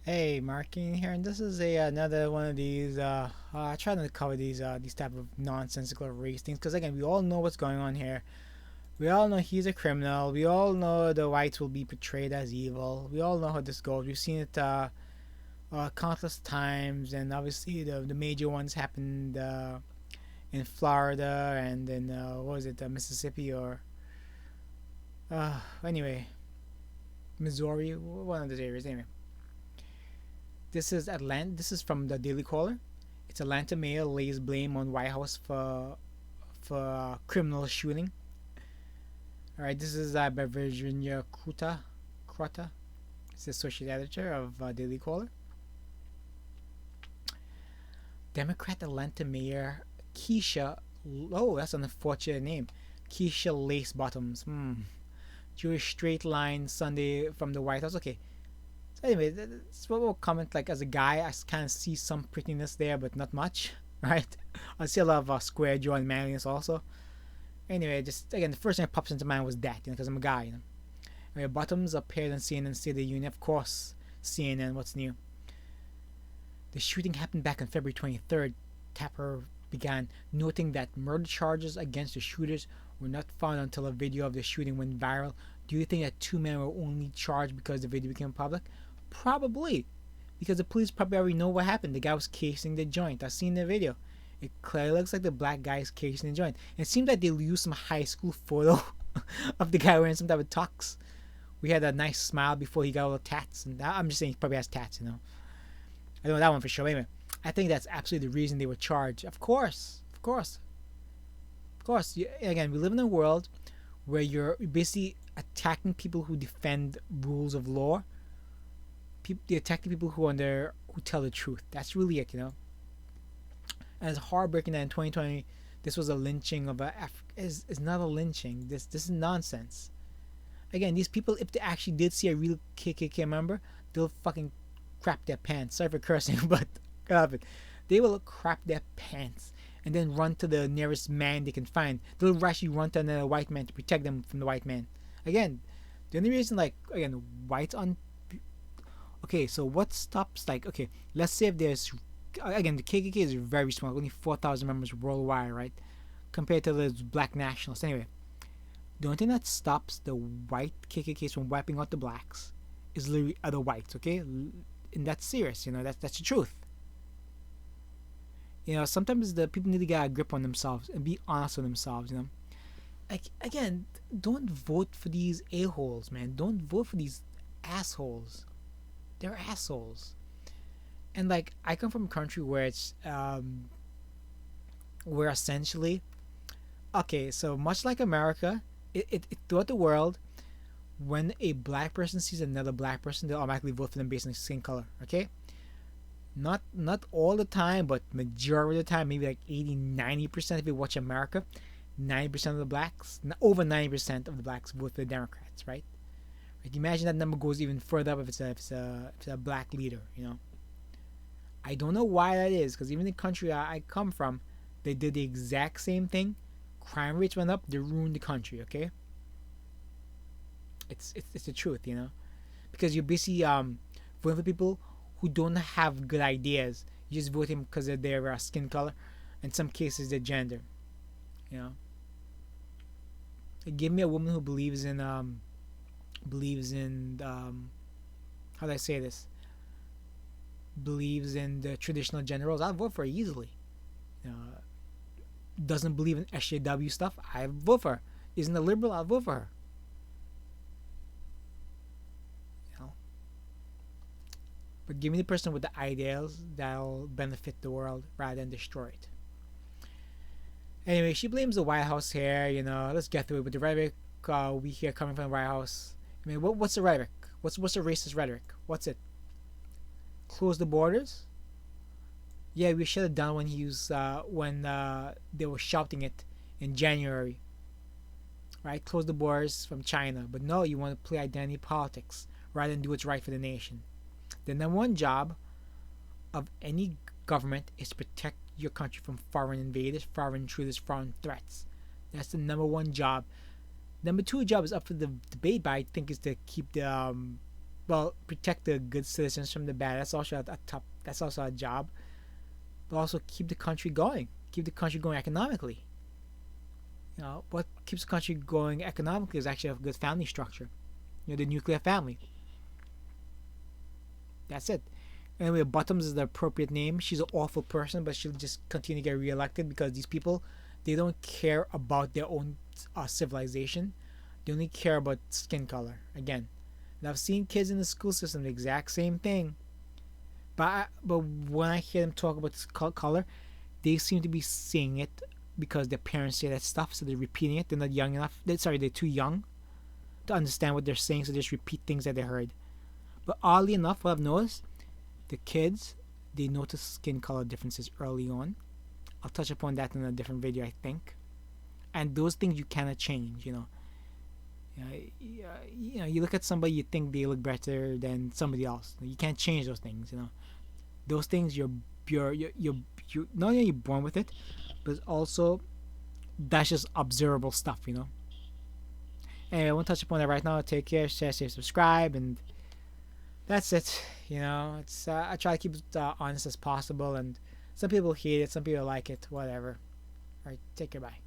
Hey, MarkKing here, and this is a another one of these. I try not to cover these type of nonsensical race things because again, we all know what's going on here. We all know he's a criminal. We all know the whites will be portrayed as evil. We all know how this goes. We've seen it countless times, and obviously the major ones happened in Florida and in what was it, Mississippi or anyway, Missouri, one of those areas. Anyway, this is Atlanta. This is from the Daily Caller. It's Atlanta mayor lays blame on White House for criminal shooting. All right, this is by Virginia Crota. It's the associate editor of Daily Caller. Democrat Atlanta Mayor Keisha. Oh, that's an unfortunate name. Keisha Lace Bottoms. Jewish straight line Sunday from the White House. Okay. So anyway, that's what we'll comment. Like as a guy, I kind of see some prettiness there, but not much, right? I see a lot of square jaw and manliness also. Anyway, just again, the first thing that pops into mind was that, because I'm a guy, Anyway, Bottoms appeared on CNN State of the Union. Of course, CNN. What's new? The shooting happened back on February 23rd. Tapper began, noting that murder charges against the shooters were not found until a video of the shooting went viral. Do you think that two men were only charged because the video became public? Probably, because the police probably already know what happened. The guy was casing the joint. I've seen the video. It clearly looks like the black guy is casing the joint. And it seems like they used some high school photo of the guy wearing some type of tux. We had a nice smile before he got all the tats. And I'm just saying he probably has tats. I know that one for sure. Anyway, I think that's absolutely the reason they were charged. Of course. Again, we live in a world where you're basically attacking people who defend rules of law. They're attacking people who tell the truth. That's really it. And it's heartbreaking that in 2020 this was a lynching of is not a lynching. This is nonsense. Again, these people, if they actually did see a real KKK member, they'll fucking crap their pants. Sorry for cursing, but they will crap their pants and then run to the nearest man they can find. They'll actually run to another white man to protect them from the white man. Again, the only reason, whites on. Okay, so what stops, okay, let's say if there's, again, the KKK is very small, only 4,000 members worldwide, right? Compared to the black nationalists. Anyway, the only thing that stops the white KKKs from wiping out the blacks is literally other whites, okay? And that's serious, that's the truth. Sometimes the people need to get a grip on themselves and be honest with themselves, again, don't vote for these a-holes, man. Don't vote for these assholes. They're assholes. And I come from a country where it's where essentially, okay, so much like America, it throughout the world, when a black person sees another black person, they'll automatically vote for them based on skin color. Okay, not all the time, but majority of the time, maybe 80-90%. If you watch America, 90% of the blacks, over 90% of the blacks vote for the Democrats, right? Imagine that number goes even further up if it's a black leader. I don't know why that is, because even the country I come from, they did the exact same thing. Crime rates went up. They ruined the country. Okay, it's the truth, because you're basically voting for people who don't have good ideas. You just vote him because of their skin color, in some cases their gender. Give me a woman who believes in how do I say this? Believes in the traditional gender roles. I'll vote for her easily. Doesn't believe in SJW stuff, I vote for her. Isn't a liberal, I'll vote for her. But give me the person with the ideals that'll benefit the world rather than destroy it. Anyway, she blames the White House here. Let's get through it with the rhetoric we hear coming from the White House. I mean, what's the rhetoric? What's the racist rhetoric? What's it? Close the borders? Yeah, we should have done when they were shouting it in January, right? Close the borders from China. But no, you want to play identity politics rather than do what's right for the nation. The number one job of any government is to protect your country from foreign invaders, foreign intruders, foreign threats. That's the number one job. Number two job is up for the debate, but I think is to keep well, protect the good citizens from the bad. That's also a top. That's also a job. But also keep the country going. Keep the country going economically. What keeps the country going economically is actually a good family structure. The nuclear family. That's it. Anyway, Bottoms is the appropriate name. She's an awful person, but she'll just continue to get reelected because these people, they don't care about their own civilization. They only care about skin color. Again, and I've seen kids in the school system the exact same thing. But when I hear them talk about this color, they seem to be saying it because their parents say that stuff, so they're repeating it. They're not young enough. They're too young to understand what they're saying, so they just repeat things that they heard. But oddly enough, what I've noticed, the kids, they notice skin color differences early on. I'll touch upon that in a different video, I think. And those things you cannot change, you look at somebody, you think they look better than somebody else. You can't change those things, Those things you're not only born with it, but also that's just observable stuff, Anyway, I won't touch upon that right now. Take care, share, save, subscribe, and that's it. It's I try to keep it honest as possible, and some people hate it, some people like it, whatever. All right, take care, bye.